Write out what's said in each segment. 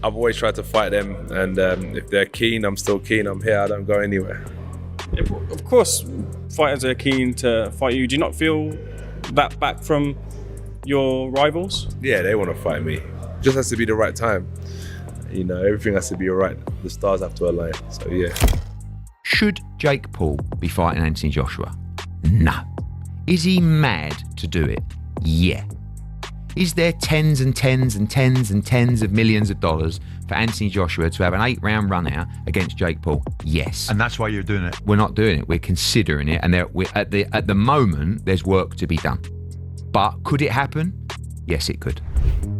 I've always tried to fight them, and if they're keen, I'm still keen. I'm here. I don't go anywhere. Of course, fighters are keen to fight you. Do you not feel that back from your rivals? Yeah, they want to fight me. Just has to be the right time. You know, everything has to be all right. The stars have to align. So yeah. Should Jake Paul be fighting Anthony Joshua? No. Is he mad to do it? Yeah. Is there tens and tens and tens and tens of millions of dollars for Anthony Joshua to have an 8-round run out against Jake Paul? Yes. And that's why you're doing it? We're not doing it. We're considering it. And at the moment, there's work to be done. But could it happen? Yes, it could.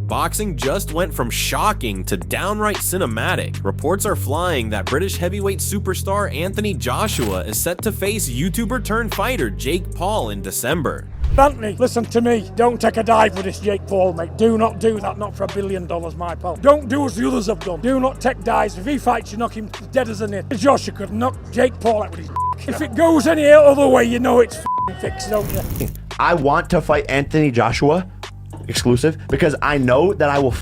Boxing just went from shocking to downright cinematic. Reports are flying that British heavyweight superstar Anthony Joshua is set to face YouTuber turned fighter Jake Paul in December. Anthony, listen to me. Don't take a dive with this Jake Paul, mate. Do not do that, not for $1 billion, my pal. Don't do as the others have done. Do not take dives. If he fights you, knock him dead as a nit. Joshua could knock Jake Paul out with his If it goes any other way, you know it's fixed, don't you? I want to fight Anthony Joshua, exclusive, because I know that I will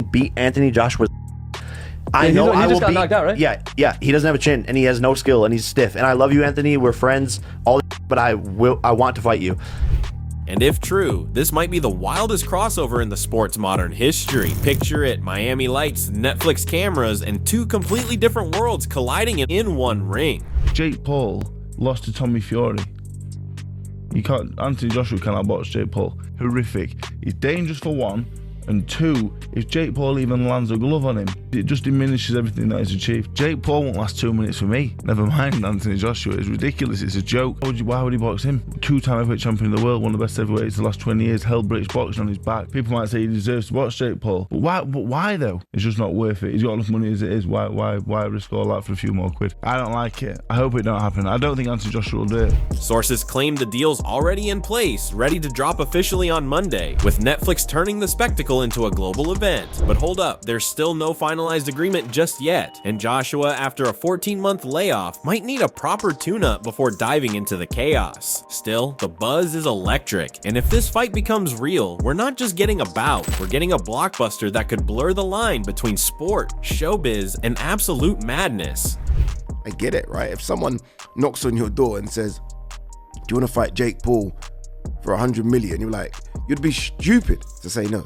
beat Anthony Joshua. I know I will beat. He just got knocked out, right? Yeah. He doesn't have a chin, and he has no skill, and he's stiff. And I love you, Anthony. We're friends. But I want to fight you. And if true, this might be the wildest crossover in the sport's modern history. Picture it, Miami lights, Netflix cameras, and two completely different worlds colliding in one ring. Jake Paul lost to Tommy Fury. Anthony Joshua cannot box Jake Paul. Horrific. He's dangerous for one, and two, if Jake Paul even lands a glove on him, it just diminishes everything that he's achieved. Jake Paul won't last 2 minutes for me. Never mind Anthony Joshua. It's ridiculous. It's a joke. Why would he box him? 2-time heavyweight champion of the world, one of the best heavyweights the last 20 years, held British boxing on his back. People might say he deserves to box Jake Paul. But why though? It's just not worth it. He's got enough money as it is. Why risk all that for a few more quid? I don't like it. I hope it don't happen. I don't think Anthony Joshua will do it. Sources claim the deal's already in place, ready to drop officially on Monday, with Netflix turning the spectacle into a global event. But hold up, there's still no finalized agreement just yet, and Joshua, after a 14-month layoff, might need a proper tune-up before diving into the chaos. Still, the buzz is electric, and if this fight becomes real, we're not just getting a bout, we're getting a blockbuster that could blur the line between sport, showbiz, and absolute madness. I get it, right? If someone knocks on your door and says, do you want to fight Jake Paul for 100 million? You're like, you'd be stupid to say no.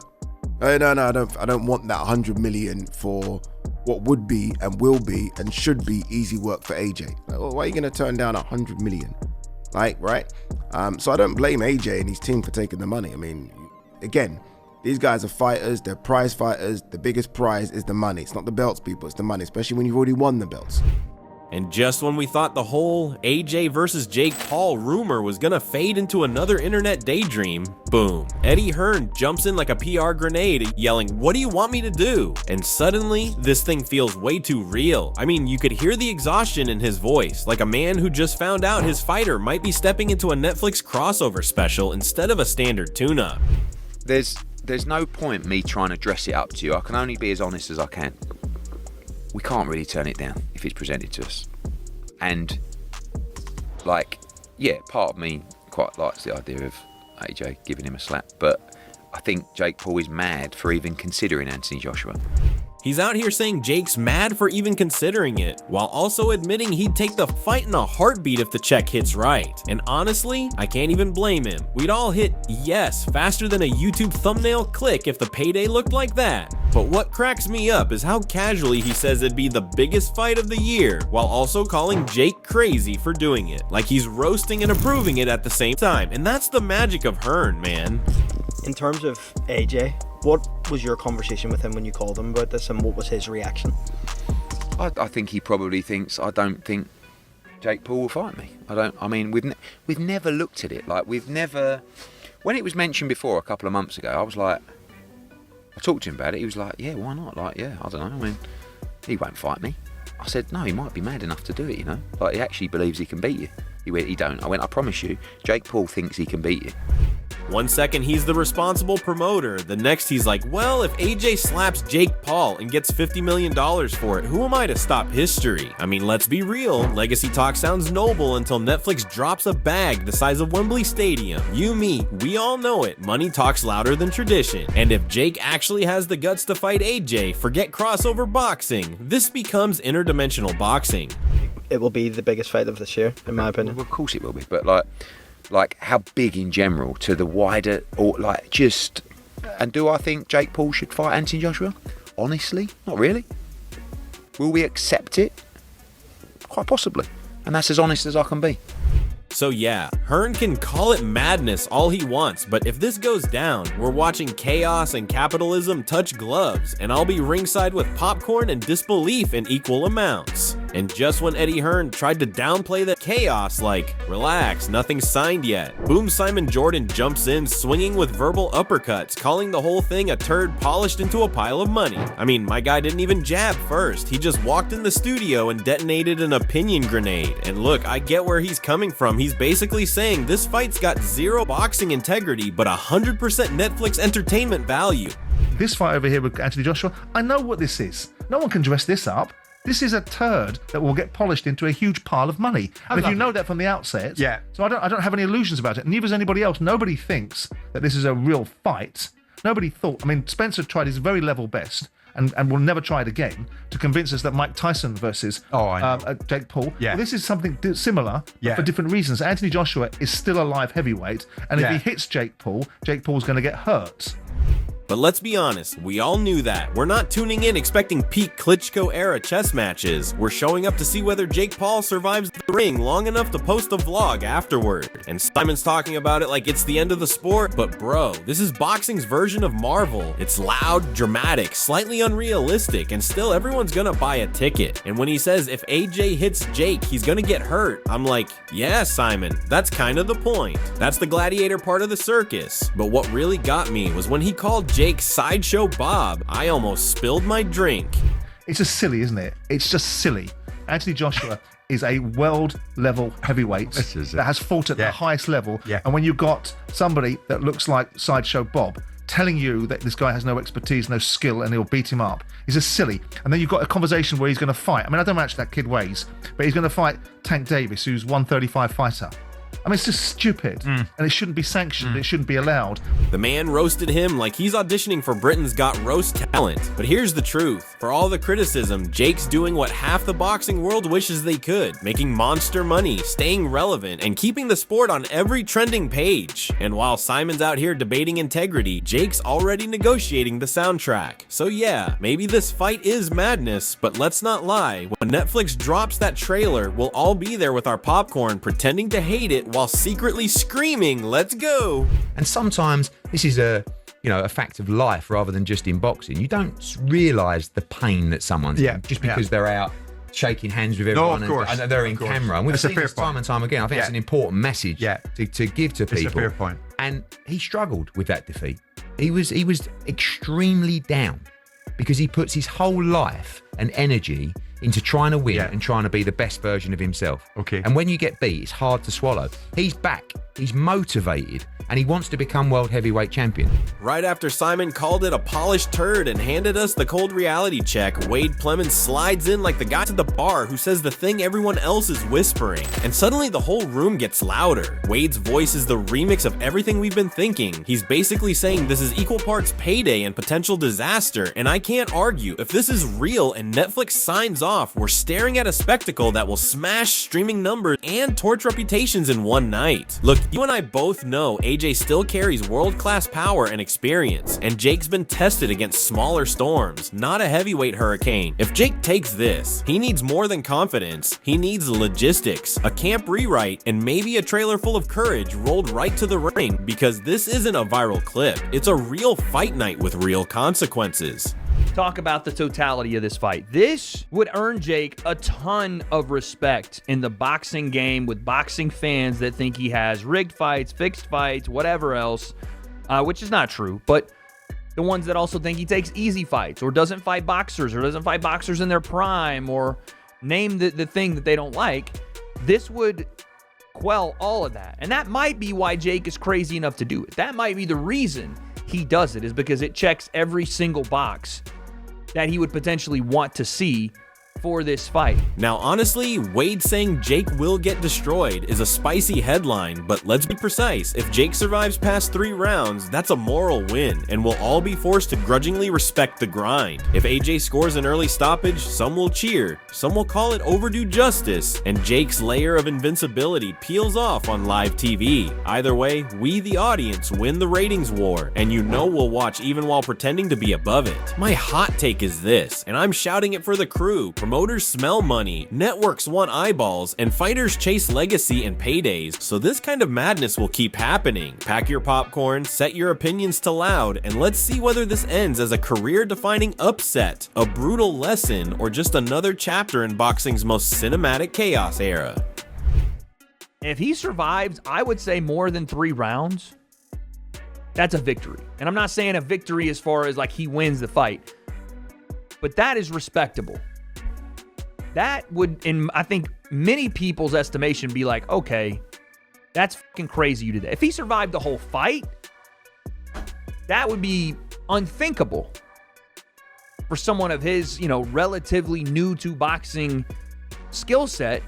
No, I don't want that 100 million for what would be and will be and should be easy work for AJ. Like, well, why are you going to turn down 100 million? Like, right? So I don't blame AJ and his team for taking the money. I mean, again, these guys are fighters. They're prize fighters. The biggest prize is the money. It's not the belts, people. It's the money, especially when you've already won the belts. And just when we thought the whole AJ versus Jake Paul rumor was gonna fade into another internet daydream, boom, Eddie Hearn jumps in like a PR grenade, yelling, "What do you want me to do?" And suddenly, this thing feels way too real. I mean, you could hear the exhaustion in his voice, like a man who just found out his fighter might be stepping into a Netflix crossover special instead of a standard tune-up. There's no point me trying to dress it up to you. I can only be as honest as I can. We can't really turn it down if it's presented to us. And, like, yeah, part of me quite likes the idea of AJ giving him a slap, but I think Jake Paul is mad for even considering Anthony Joshua. He's out here saying Jake's mad for even considering it, while also admitting he'd take the fight in a heartbeat if the check hits right. And honestly, I can't even blame him. We'd all hit yes faster than a YouTube thumbnail click if the payday looked like that. But what cracks me up is how casually he says it'd be the biggest fight of the year, while also calling Jake crazy for doing it. Like he's roasting and approving it at the same time. And that's the magic of Hearn, man. In terms of AJ, what was your conversation with him when you called him about this, and what was his reaction? I think he probably thinks I don't think Jake Paul will fight me. I mean, we've never looked at it. Like, we've never... When it was mentioned before a couple of months ago, I was like... I talked to him about it. He was like, yeah, why not? Like, yeah, I don't know. I mean, he won't fight me. I said, no, he might be mad enough to do it, you know? Like, he actually believes he can beat you. He went, he don't. I went, I promise you, Jake Paul thinks he can beat you. One second he's the responsible promoter, the next he's like, well, if AJ slaps Jake Paul and gets $50 million for it, who am I to stop history? I mean, let's be real, legacy talk sounds noble until Netflix drops a bag the size of Wembley Stadium. You, me, we all know it, money talks louder than tradition. And if Jake actually has the guts to fight AJ, forget crossover boxing, this becomes interdimensional boxing. It will be the biggest fight of this year, in my opinion. Well, of course it will be, but like how big in general to the wider, or like just, and do I think Jake Paul should fight Anthony Joshua? Honestly, not really. Will we accept it? Quite possibly, and that's as honest as I can be. So yeah, Hearn can call it madness all he wants, but if this goes down, we're watching chaos and capitalism touch gloves, and I'll be ringside with popcorn and disbelief in equal amounts. And just when Eddie Hearn tried to downplay the chaos like, relax, nothing's signed yet, boom, Simon Jordan jumps in swinging with verbal uppercuts, calling the whole thing a turd polished into a pile of money. I mean, my guy didn't even jab first, he just walked in the studio and detonated an opinion grenade. And look, I get where he's coming from. He's basically saying this fight's got zero boxing integrity, but 100% Netflix entertainment value. This fight over here with Anthony Joshua, I know what this is. No one can dress this up. This is a turd that will get polished into a huge pile of money. And if you know that from the outset, so I don't have any illusions about it. Neither does anybody else. Nobody thinks that this is a real fight. Nobody thought. I mean, Spencer tried his very level best, and will never try it again, to convince us that Mike Tyson versus Jake Paul. Well, this is something similar, but for different reasons. Anthony Joshua is still a live heavyweight, and if he hits Jake Paul's going to get hurt. But let's be honest, we all knew that. We're not tuning in expecting peak Klitschko-era chess matches. We're showing up to see whether Jake Paul survives the ring long enough to post a vlog afterward. And Simon's talking about it like it's the end of the sport, but bro, this is boxing's version of Marvel. It's loud, dramatic, slightly unrealistic, and still everyone's gonna buy a ticket. And when he says if AJ hits Jake, he's gonna get hurt, I'm like, yeah, Simon, that's kind of the point. That's the gladiator part of the circus. But what really got me was when he called Jake Sideshow Bob. I almost spilled my drink. It's just silly, isn't it? It's just silly. Anthony Joshua is a world level heavyweight that has fought at the highest level. And when you've got somebody that looks like Sideshow Bob telling you that this guy has no expertise, no skill, and he'll beat him up, it's just silly. And then you've got a conversation where he's going to fight. I mean, I don't know how much that kid weighs, but he's going to fight Tank Davis, who's 135 fighter. I mean, it's just stupid, and it shouldn't be sanctioned, it shouldn't be allowed. The man roasted him like he's auditioning for Britain's Got Roast Talent. But here's the truth. For all the criticism, Jake's doing what half the boxing world wishes they could, making monster money, staying relevant, and keeping the sport on every trending page. And while Simon's out here debating integrity, Jake's already negotiating the soundtrack. So yeah, maybe this fight is madness, but let's not lie. When Netflix drops that trailer, we'll all be there with our popcorn pretending to hate it while secretly screaming, let's go. And sometimes this is a fact of life rather than just in boxing. You don't realise the pain that someone's in just because they're out shaking hands with everyone and they're in camera. And we've seen this time and time again. I think it's an important message to give to people. It's a fair point. And he struggled with that defeat. He was extremely down because he puts his whole life and energy into trying to win and trying to be the best version of himself. And when you get beat, it's hard to swallow. He's back, he's motivated, and he wants to become world heavyweight champion. Right after Simon called it a polished turd and handed us the cold reality check, Wade Plemons slides in like the guy at the bar who says the thing everyone else is whispering. And suddenly the whole room gets louder. Wade's voice is the remix of everything we've been thinking. He's basically saying this is equal parts payday and potential disaster, and I can't argue. If this is real and Netflix signs off, we're staring at a spectacle that will smash streaming numbers and torch reputations in one night. Look, you and I both know AJ still carries world-class power and experience, and Jake's been tested against smaller storms, not a heavyweight hurricane. If Jake takes this, he needs more than confidence. He needs logistics, a camp rewrite, and maybe a trailer full of courage rolled right to the ring, because this isn't a viral clip. It's a real fight night with real consequences. Talk about the totality of this fight. This would earn Jake a ton of respect in the boxing game with boxing fans that think he has rigged fights, fixed fights, whatever else, which is not true. But the ones that also think he takes easy fights or doesn't fight boxers in their prime or name the thing that they don't like, this would quell all of that. And that might be why Jake is crazy enough to do it. That might be the reason he does it, is because it checks every single box that he would potentially want to see for this fight. Now, honestly, Wade saying Jake will get destroyed is a spicy headline, but let's be precise. If Jake survives past 3 rounds, that's a moral win, and we'll all be forced to grudgingly respect the grind. If AJ scores an early stoppage, some will cheer, some will call it overdue justice, and Jake's layer of invincibility peels off on live TV. Either way, we the audience win the ratings war, and you know we'll watch even while pretending to be above it. My hot take is this, and I'm shouting it for the crew. Promoters smell money, networks want eyeballs, and fighters chase legacy and paydays, so this kind of madness will keep happening. Pack your popcorn, set your opinions to loud, and let's see whether this ends as a career-defining upset, a brutal lesson, or just another chapter in boxing's most cinematic chaos era. If he survives, I would say more than 3 rounds, that's a victory. And I'm not saying a victory as far as like he wins the fight, but that is respectable. That would, in I think many people's estimation, be like, okay, that's fucking crazy you did that. If he survived the whole fight, that would be unthinkable for someone of his, relatively new to boxing skill set.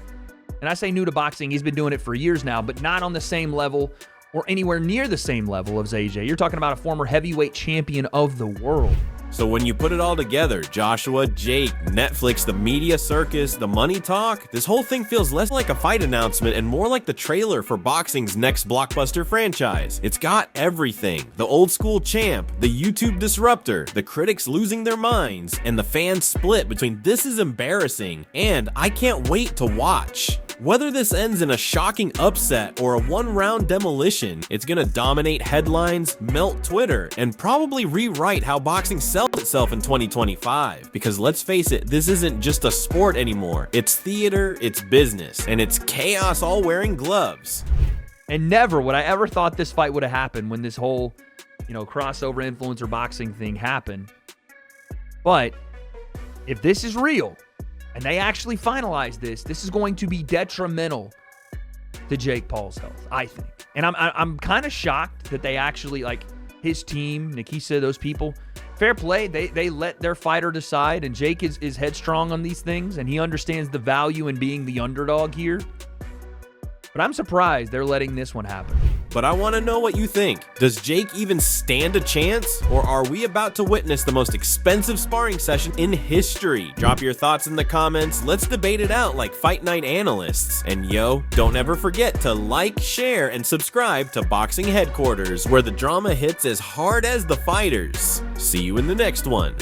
And I say new to boxing, he's been doing it for years now, but not on the same level or anywhere near the same level of ZJ. You're talking about a former heavyweight champion of the world. So when you put it all together, Joshua, Jake, Netflix, the media circus, the money talk, this whole thing feels less like a fight announcement and more like the trailer for boxing's next blockbuster franchise. It's got everything: the old school champ, the YouTube disruptor, the critics losing their minds, and the fans split between this is embarrassing and I can't wait to watch. Whether this ends in a shocking upset or a 1-round demolition, it's gonna dominate headlines, melt Twitter, and probably rewrite how boxing sells itself in 2025. Because let's face it, this isn't just a sport anymore. It's theater, it's business, and it's chaos all wearing gloves. And never would I ever thought this fight would have happened when this whole, crossover influencer boxing thing happened. But if this is real, and they actually finalize this is going to be detrimental to Jake Paul's health, I think. And I'm kind of shocked that they actually, like, his team, Nikisa, those people, fair play, they let their fighter decide, and Jake is headstrong on these things, and he understands the value in being the underdog here. But I'm surprised they're letting this one happen. But I want to know what you think. Does Jake even stand a chance? Or are we about to witness the most expensive sparring session in history? Drop your thoughts in the comments. Let's debate it out like Fight Night analysts. And don't ever forget to like, share, and subscribe to Boxing Headquarters, where the drama hits as hard as the fighters. See you in the next one.